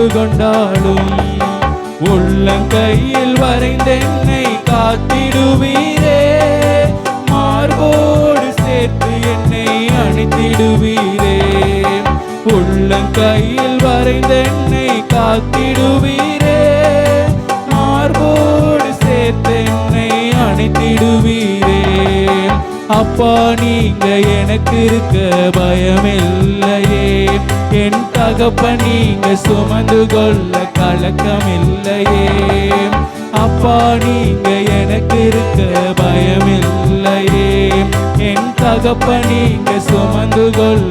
கொண்டாலும் உள்ளங்கையில் வரைந்தென்னை காத்திடுவீரே. மார்போடு சேர்த்து என்னை அணைத்திடுவீரே. உள்ளங்கையில் வரைந்தென்னை காத்திடுவீரே. மார்போடு சேர்த்து என்னை அணைத்திடுவீரே. அப்பா நீங்க எனக்கு இருக்க பயமில்லையே. என் தகப்பன் நீங்க சுமந்து கொள்ள கலக்கமில்லையே. அப்பா நீங்க எனக்கு இருக்க பயமில்லையே. என் தகப்பன் நீங்க சுமந்து கொள்ள